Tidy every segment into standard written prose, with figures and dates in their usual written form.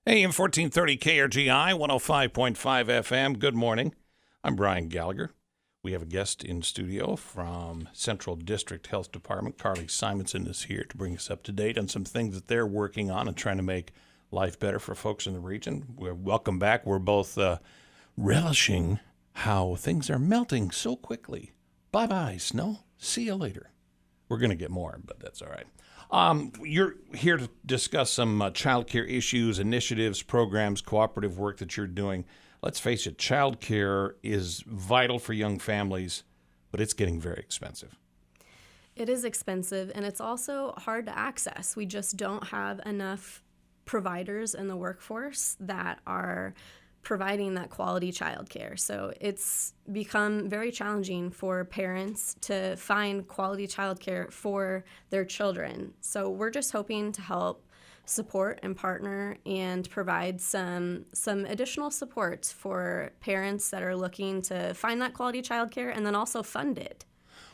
AM 1430 KRGI 105.5 FM. Good morning. I'm Brian Gallagher. We have a guest in studio from Central District Health Department. Carly Simonson is here to bring us up to date on some things that they're working on and trying to make life better for folks in the region. Welcome back. We're both relishing how things are melting so quickly. Bye-bye, snow. See you later. We're going to get more, but that's all right. You're here to discuss some childcare issues, initiatives, programs, cooperative work that you're doing. Let's face it, childcare is vital for young families, but it's getting very expensive. It is expensive, and it's also hard to access. We just don't have enough providers in the workforce that are providing that quality childcare. So it's become very challenging for parents to find quality childcare for their children. So we're just hoping to help support and partner and provide some additional supports for parents that are looking to find that quality childcare and then also fund it.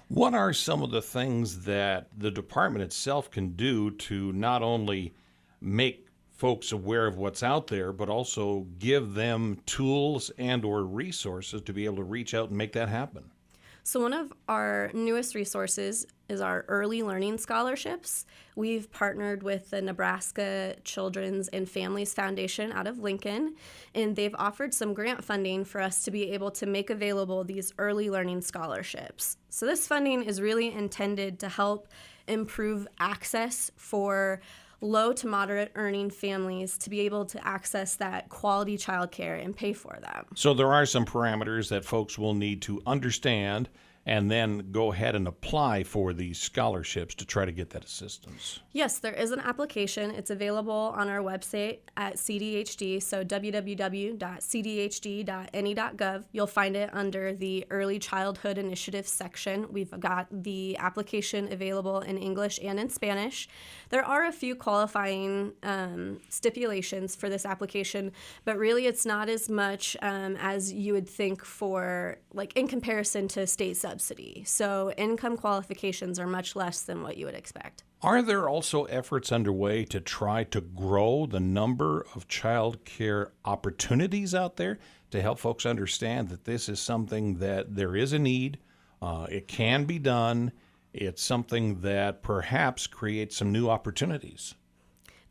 What are some of the things that the department itself can do to not only make folks aware of what's out there, but also give them tools and or resources to be able to reach out and make that happen? So one of our newest resources is our early learning scholarships. We've partnered with the Nebraska Children's and Families Foundation out of Lincoln, and they've offered some grant funding for us to be able to make available these early learning scholarships. So this funding is really intended to help improve access for low to moderate earning families to be able to access that quality childcare and pay for them. So there are some parameters that folks will need to understand and then go ahead and apply for these scholarships to try to get that assistance. Yes, there is an application. It's available on our website at CDHD, so www.cdhd.ne.gov. You'll find it under the Early Childhood Initiative section. We've got the application available in English and in Spanish. There are a few qualifying stipulations for this application, but really it's not as much as you would think for, like, in comparison to state subsidy. So income qualifications are much less than what you would expect. Are there also efforts underway to try to grow the number of child care opportunities out there to help folks understand that this is something that there is a need, it can be done, it's something that perhaps creates some new opportunities?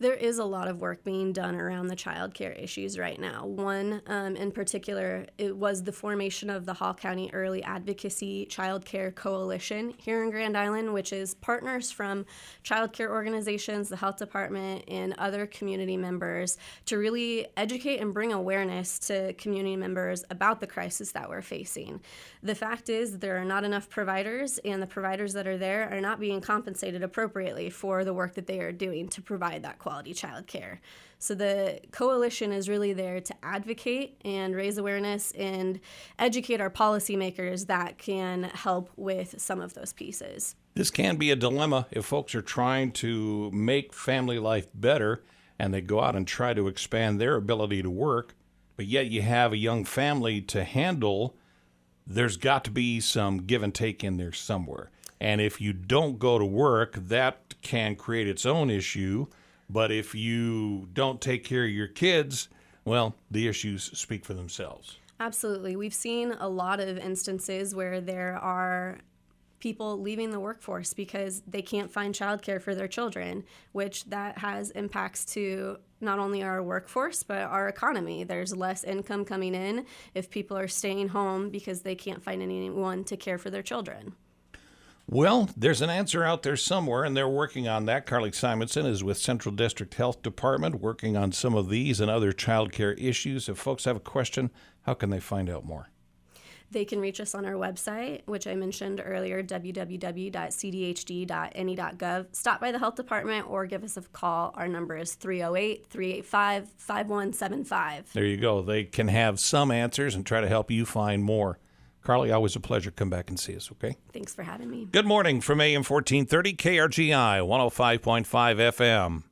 There is a lot of work being done around the child care issues right now. One in particular, it was the formation of the Hall County Early Advocacy Child Care Coalition here in Grand Island, which is partners from child care organizations, the health department, and other community members to really educate and bring awareness to community members about the crisis that we're facing. The fact is there are not enough providers, and the providers that are there are not being compensated appropriately for the work that they are doing to provide that quality child care. So the coalition is really there to advocate and raise awareness and educate our policymakers that can help with some of those pieces. This can be a dilemma if folks are trying to make family life better and they go out and try to expand their ability to work, but yet you have a young family to handle. There's got to be some give and take in there somewhere. And if you don't go to work, that can create its own issue. But if you don't take care of your kids, well, the issues speak for themselves. Absolutely. We've seen a lot of instances where there are people leaving the workforce because they can't find childcare for their children, which that has impacts to not only our workforce, but our economy. There's less income coming in if people are staying home because they can't find anyone to care for their children. Well, there's an answer out there somewhere, and they're working on that. Carly Simonson is with Central District Health Department working on some of these and other child care issues. If folks have a question, how can they find out more? They can reach us on our website, which I mentioned earlier, www.cdhd.ne.gov. Stop by the health department or give us a call. Our number is 308-385-5175. There you go. They can have some answers and try to help you find more. Carly, always a pleasure. Come back and see us, okay? Thanks for having me. Good morning from AM 1430 KRGI 105.5 FM.